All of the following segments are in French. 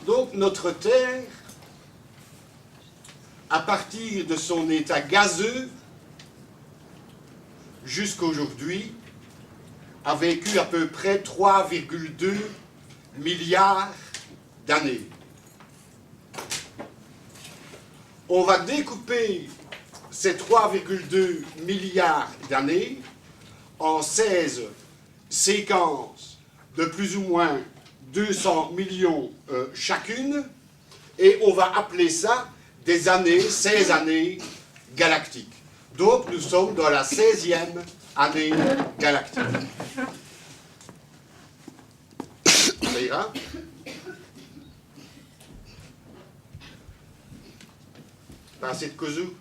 Donc notre Terre, à partir de son état gazeux, jusqu'à aujourd'hui, a vécu à peu près 3,2 milliards d'années. On va découper ces 3,2 milliards d'années en 16 séquences de plus ou moins 200 millions chacune, et on va appeler ça des années, 16 années galactiques. Donc nous sommes dans la 16e année galactique. Ça ira? Pas assez de kazoo?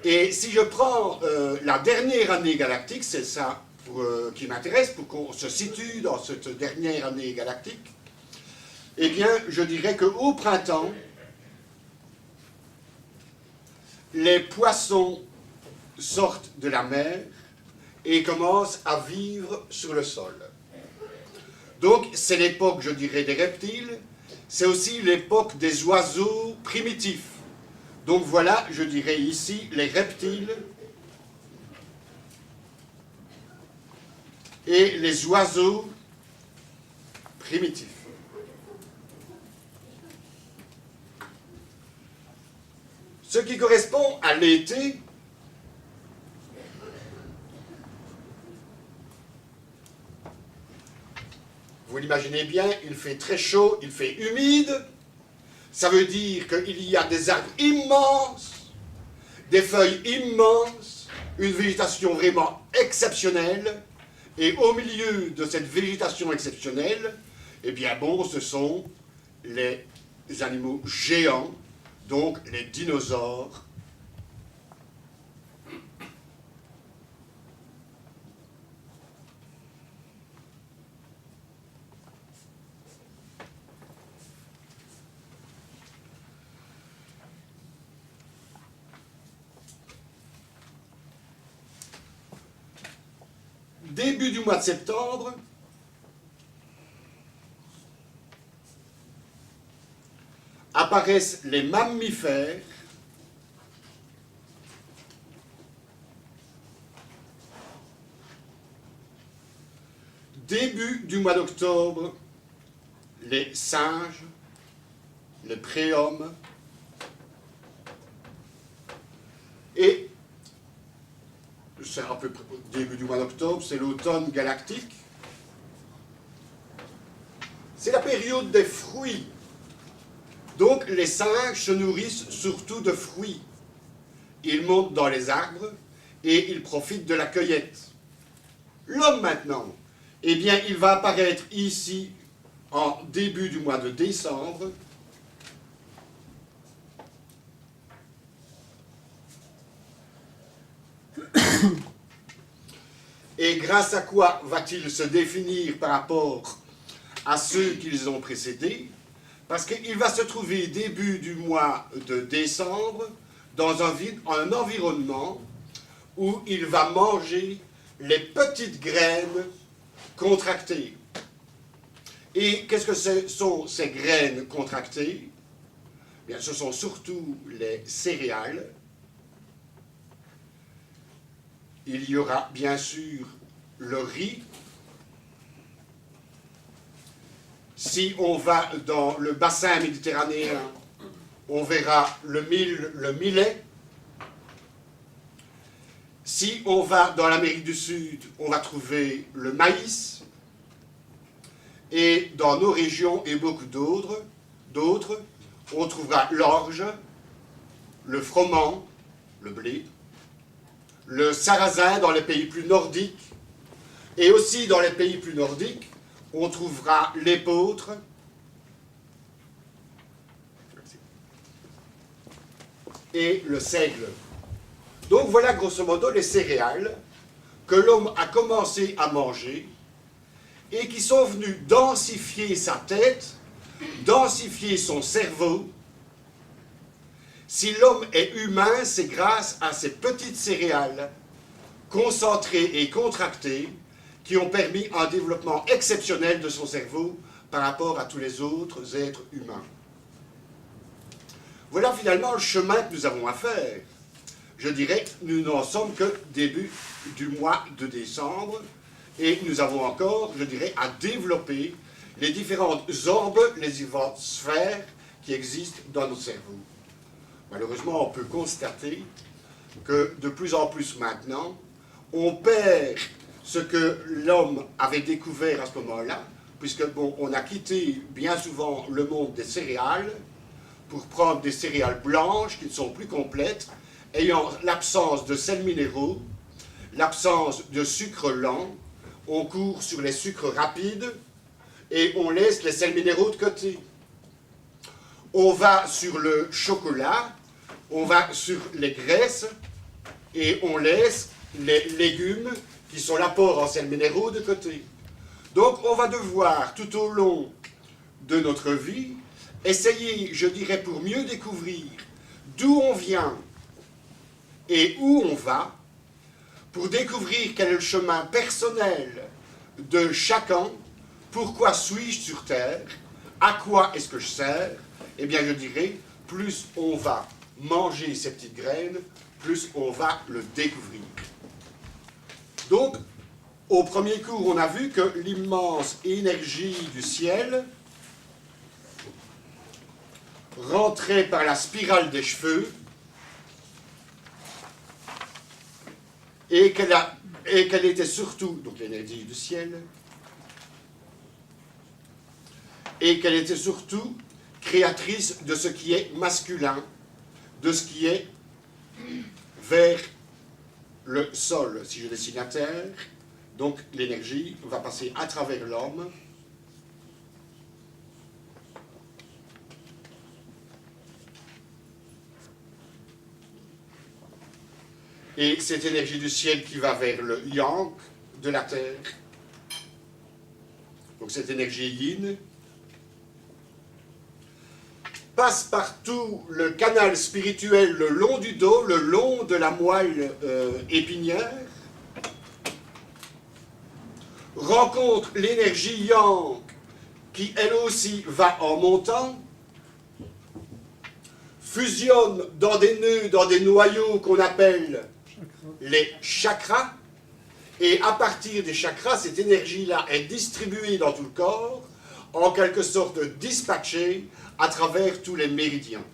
Et si je prends la dernière année galactique, c'est ça qui m'intéresse, pour qu'on se situe dans cette dernière année galactique, eh bien, je dirais qu'au printemps, les poissons sortent de la mer et commencent à vivre sur le sol. Donc, c'est l'époque, je dirais, des reptiles, c'est aussi l'époque des oiseaux primitifs. Donc voilà, je dirais ici, les reptiles et les oiseaux primitifs. Ce qui correspond à l'été, vous l'imaginez bien, il fait très chaud, il fait humide. Ça veut dire qu'il y a des arbres immenses, des feuilles immenses, une végétation vraiment exceptionnelle. Et au milieu de cette végétation exceptionnelle, eh bien bon, ce sont les animaux géants, donc les dinosaures. Début du mois de septembre, apparaissent les mammifères début du mois d'octobre, les singes, les préhommes, et c'est à peu près au début du mois d'octobre, c'est l'automne galactique. C'est la période des fruits. Donc les singes se nourrissent surtout de fruits. Ils montent dans les arbres et ils profitent de la cueillette. L'homme maintenant, eh bien il va apparaître ici en début du mois de décembre. Et grâce à quoi va-t-il se définir par rapport à ceux qui les ont précédés? Parce qu'il va se trouver début du mois de décembre dans un environnement où il va manger les petites graines contractées. Et qu'est-ce que sont ces graines contractées? Bien, ce sont surtout les céréales. Il y aura bien sûr le riz. Si on va dans le bassin méditerranéen, on verra le millet. Si on va dans l'Amérique du Sud, on va trouver le maïs. Et dans nos régions et beaucoup d'autres, on trouvera l'orge, le froment, le blé, le sarrasin dans les pays plus nordiques, et aussi dans les pays plus nordiques, on trouvera l'épeautre, et le seigle. Donc voilà grosso modo les céréales que l'homme a commencé à manger et qui sont venus densifier sa tête, densifier son cerveau. Si l'homme est humain, c'est grâce à ces petites céréales concentrés et contractés qui ont permis un développement exceptionnel de son cerveau par rapport à tous les autres êtres humains. Voilà finalement le chemin que nous avons à faire. Je dirais que nous n'en sommes que début du mois de décembre et nous avons encore, je dirais, à développer les différentes orbes, les différentes sphères qui existent dans notre cerveau. Malheureusement, on peut constater que de plus en plus maintenant, on perd ce que l'homme avait découvert à ce moment-là, puisque bon, on a quitté bien souvent le monde des céréales pour prendre des céréales blanches qui ne sont plus complètes, ayant l'absence de sels minéraux, l'absence de sucre lent, on court sur les sucres rapides et on laisse les sels minéraux de côté. On va sur le chocolat, on va sur les graisses et on laisse les légumes qui sont l'apport en sels minéraux de côté. Donc on va devoir tout au long de notre vie essayer, je dirais, pour mieux découvrir d'où on vient et où on va, pour découvrir quel est le chemin personnel de chacun, pourquoi suis-je sur Terre, à quoi est-ce que je sers, eh bien je dirais, plus on va manger ces petites graines, plus on va le découvrir. Donc, au premier cours, on a vu que l'immense énergie du ciel rentrait par la spirale des cheveux et qu'elle était surtout, donc l'énergie du ciel, et qu'elle était surtout créatrice de ce qui est masculin, de ce qui est vers le sol. Si je dessine la Terre, donc l'énergie va passer à travers l'homme, et cette énergie du ciel qui va vers le yang de la Terre, donc cette énergie yin, passe par tout le canal spirituel le long du dos, le long de la moelle épinière, rencontre l'énergie yang qui elle aussi va en montant, fusionne dans des nœuds, dans des noyaux qu'on appelle les chakras, et à partir des chakras, cette énergie-là est distribuée dans tout le corps, en quelque sorte dispatchée à travers tous les méridiens.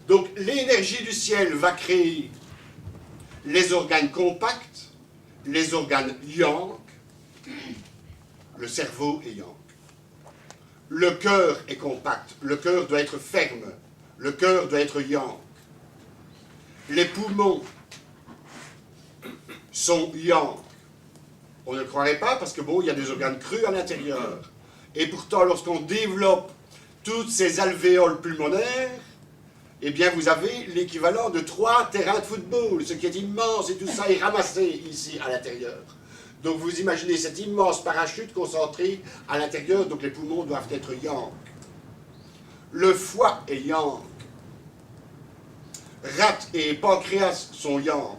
Donc l'énergie du ciel va créer les organes compacts, les organes yang, le cerveau est yang. Le cœur est compact, le cœur doit être ferme, le cœur doit être yang. Les poumons sont yang. On ne le croirait pas parce que bon, il y a des organes crus à l'intérieur. Et pourtant, lorsqu'on développe toutes ces alvéoles pulmonaires, eh bien, vous avez l'équivalent de 3 terrains de football, ce qui est immense, et tout ça est ramassé ici à l'intérieur. Donc, vous imaginez cet immense parachute concentré à l'intérieur, donc les poumons doivent être yang. Le foie est yang. Rate et pancréas sont yang.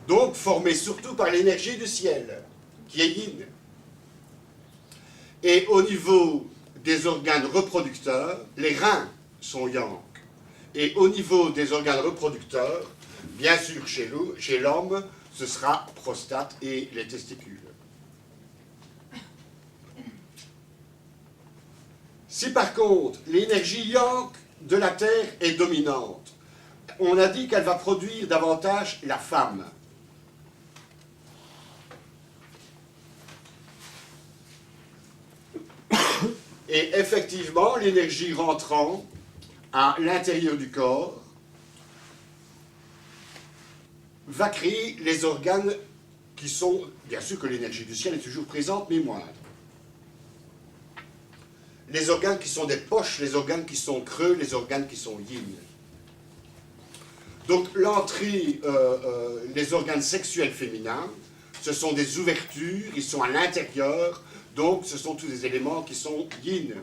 Donc, formés surtout par l'énergie du ciel, qui est yin. Et au niveau des organes reproducteurs, les reins sont yang. Et au niveau des organes reproducteurs, bien sûr chez l'homme, ce sera prostate et les testicules. Si par contre l'énergie yang de la Terre est dominante, on a dit qu'elle va produire davantage la femme. Et effectivement, l'énergie rentrant à l'intérieur du corps va créer les organes qui sont, bien sûr que l'énergie du ciel est toujours présente, mais moindre. Les organes qui sont des poches, les organes qui sont creux, les organes qui sont yin. Donc l'entrée, les organes sexuels féminins, ce sont des ouvertures, ils sont à l'intérieur, donc ce sont tous des éléments qui sont yin.